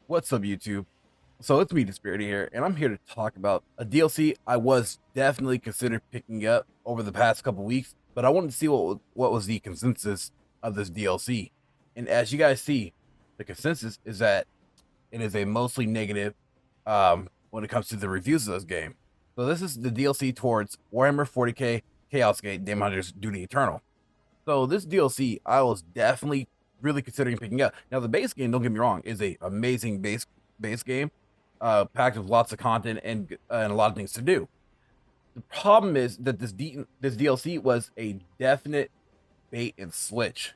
What's up, YouTube? So it's me, Dispirity here, and I'm here to talk about a DLC I was definitely considered picking up over the past couple weeks, but I wanted to see what was the consensus of this DLC. And as you guys see, the consensus is that it is a mostly negative when it comes to the reviews of this game. So this is the DLC towards Warhammer 40k Chaos Gate Daemon Hunters Duty Eternal. So this DLC I was definitely really considering picking up. Now the base game, don't get me wrong, is a amazing base game, packed with lots of content and a lot of things to do. The problem is that this DLC was a definite bait and switch.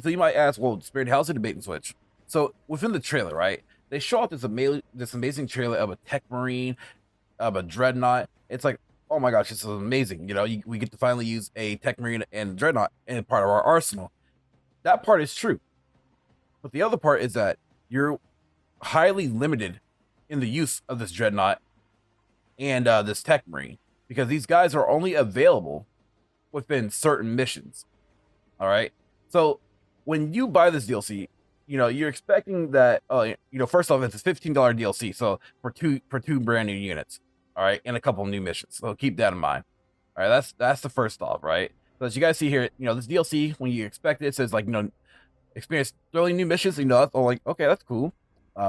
So you might ask, well, Spirit, how's it a bait and switch? So within the trailer, right, they show off this amazing trailer of a tech marine, of a dreadnought. It's like, oh my gosh, this is amazing. You know, we get to finally use a tech marine and dreadnought in part of our arsenal. That part is true, but the other part is that you're highly limited in the use of this dreadnought and this tech marine, because these guys are only available within certain missions. All right, so when you buy this DLC, you know you're expecting that. First off, it's a $15 DLC, so for two brand new units. All right, and a couple of new missions. So keep that in mind. All right, that's the first off, right? So as you guys see here, this DLC, when you expect it, says like, experience thrilling new missions. That's all like, okay, that's cool.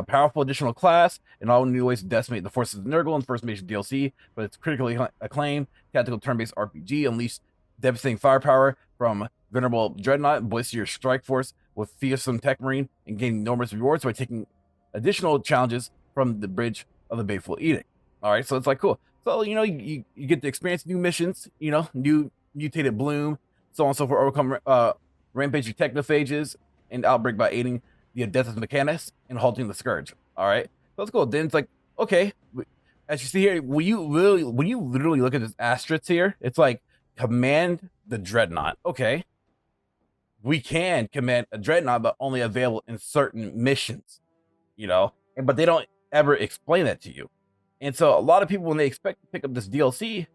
Powerful additional class and all new ways to decimate the forces of Nurgle in the first mission DLC, but it's critically acclaimed tactical turn-based RPG. Unleash devastating firepower from venerable dreadnought and bolster your strike force with fearsome tech marine and gain enormous rewards by taking additional challenges from the Bridge of the Baleful Edict. All right, so it's like cool. So you get to experience new missions, new mutated bloom, so on and so forth, overcome rampaging technophages and outbreak by aiding the Odeth's mechanics and halting the scourge. All right, so that's cool. Then it's like, okay, as you see here, when you literally look at this asterisk here, it's like command the dreadnought. Okay, we can command a dreadnought, but only available in certain missions, but they don't ever explain that to you. And so a lot of people, when they expect to pick up this DLC,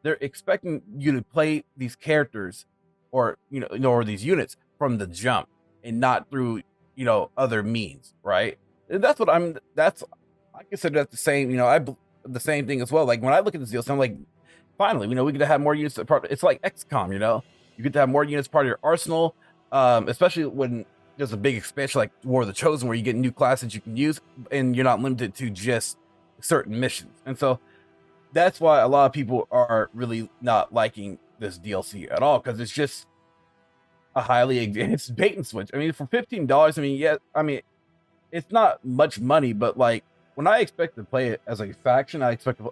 they're expecting you to play these characters or these units from the jump and not through other means, right? And that's what I consider that the same. The same thing as well. Like when I look at this DLC, I'm like, finally, we get to have more units. It's like XCOM, you get to have more units part of your arsenal, especially when there's a big expansion like War of the Chosen, where you get new classes you can use, and you're not limited to just certain missions. And so that's why a lot of people are really not liking this DLC at all, because it's just a highly advanced bait and switch. I mean, for $15, it's not much money, but like when I expect to play it as a faction,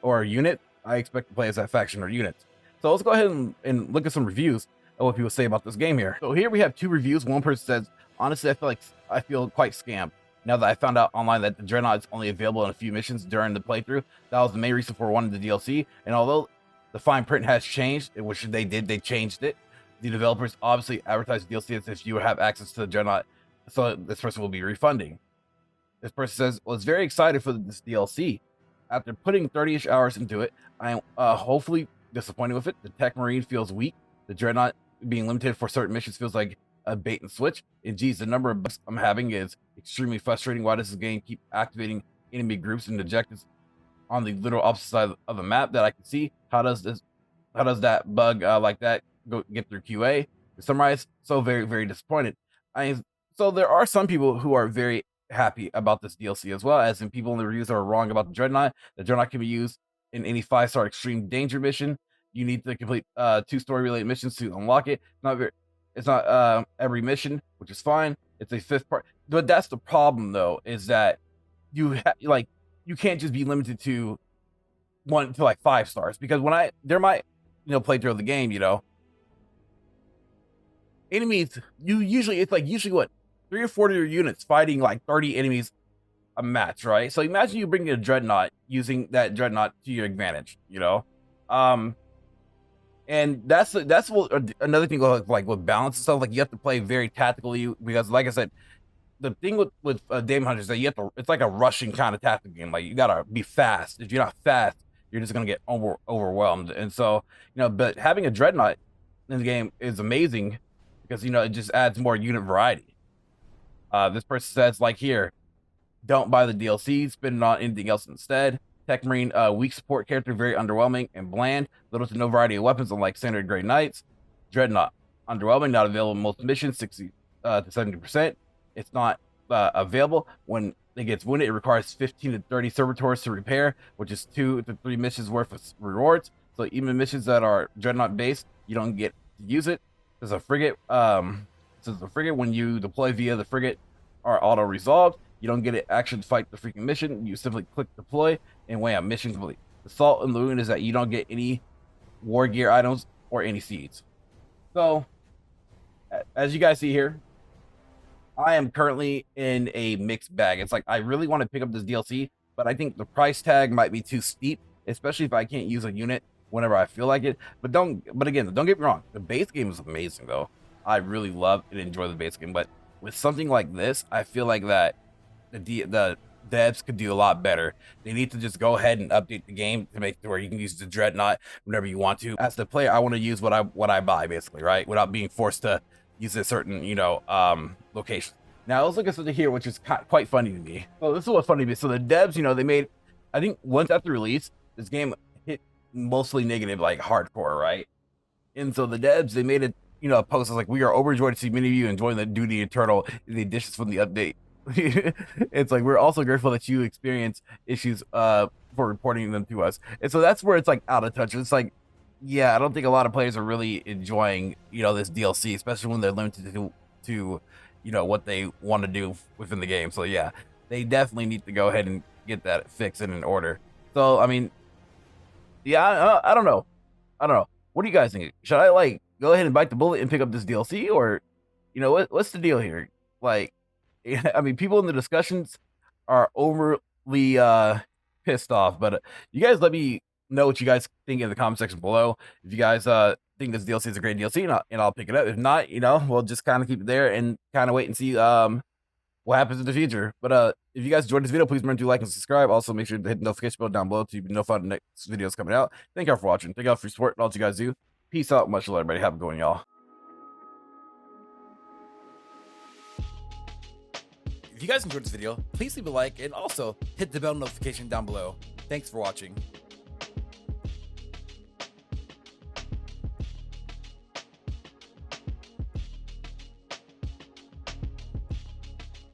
or a unit, I expect to play as that faction or unit. So let's go ahead and look at some reviews of what people say about this game here. So here we have two reviews. One person says, honestly, I feel quite scammed now that I found out online that the Dreadnought is only available in a few missions during the playthrough. That was the main reason for wanting the DLC. And although the fine print has changed, which they changed it, the developers obviously advertised DLC as if you have access to the Dreadnought, so this person will be refunding. This person says, well, it's very excited for this DLC. After putting 30-ish hours into it, I am hopefully disappointed with it. The Tech Marine feels weak. The Dreadnought being limited for certain missions feels like a bait and switch. And geez, the number of bugs I'm having is extremely frustrating. Why does this game keep activating enemy groups and objectives on the literal opposite side of the map that I can see? How does that bug like that get through QA? To summarize, so very, very disappointed. So there are some people who are very happy about this DLC, as well as in people in the reviews are wrong about the Dreadnought. The Dreadnought can be used in any 5-star extreme danger mission. You need to complete 2 story related missions to unlock it. It's not every mission, which is fine. It's a 5th part, but that's the problem though, is that you can't just be limited to 1 to like 5 stars, because when there might play through the game, enemies, usually what, 3 or 4 of your units fighting like 30 enemies a match, right? So imagine you bringing a Dreadnought, using that Dreadnought to your advantage, and that's what another thing like with balance and stuff. Like you have to play very tactically, because like I said, the thing with Daemon Hunters is that it's like a rushing kind of tactical game. Like you gotta be fast. If you're not fast, you're just gonna get overwhelmed. And so but having a Dreadnought in the game is amazing, because it just adds more unit variety. This person says, like here, Don't buy the DLC, spend it on anything else instead. Tech Marine, weak support character, very underwhelming and bland. Little to no variety of weapons, unlike standard Grey Knights. Dreadnought, underwhelming, not available in most missions, 60 to 70%. It's not available when it gets wounded. It requires 15 to 30 servitors to repair, which is 2 to 3 missions worth of rewards. So even missions that are Dreadnought based, you don't get to use it. There's a frigate. When you deploy via the frigate are auto resolved. You don't get it actually to fight the freaking mission. You simply click deploy and wham, mission complete. The salt in the wound is that you don't get any war gear items or any seeds. So, as you guys see here, I am currently in a mixed bag. It's like I really want to pick up this DLC, but I think the price tag might be too steep, especially if I can't use a unit whenever I feel like it. But again, don't get me wrong. The base game is amazing though. I really love and enjoy the base game, but with something like this, I feel like that the devs could do a lot better. They need to just go ahead and update the game to make it where you can use the Dreadnought whenever you want to. As the player, I want to use what I buy basically, right? Without being forced to use a certain, location. Now let's look at something here, which is quite funny to me. So this is what's funny to me. So the devs, they made, I think once after release, this game hit mostly negative, like hardcore, right? And so the devs, they made it, a post like, we are overjoyed to see many of you enjoying the Duty Eternal in the additions from the update. It's like, we're also grateful that you experience issues for reporting them to us. And so that's where it's like out of touch. It's like, yeah, I don't think a lot of players are really enjoying, this DLC, especially when they're limited to what they want to do within the game. So yeah, they definitely need to go ahead and get that fixed and in order. So, I mean, yeah, I don't know. What do you guys think? Should I go ahead and bite the bullet and pick up this DLC, or, what's the deal here? Like, I mean, people in the discussions are overly pissed off, but you guys let me know what you guys think in the comment section below. If you guys think this DLC is a great DLC, and I'll pick it up. If not, we'll just kind of keep it there and kind of wait and see what happens in the future. But if you guys enjoyed this video, please remember to like and subscribe. Also, make sure to hit the notification bell down below to be notified of the next videos coming out. Thank y'all for watching. Thank y'all for your support and all that you guys do. Peace out. Much love, everybody. Have a good one, y'all. If you guys enjoyed this video, please leave a like and also hit the bell notification down below. Thanks for watching.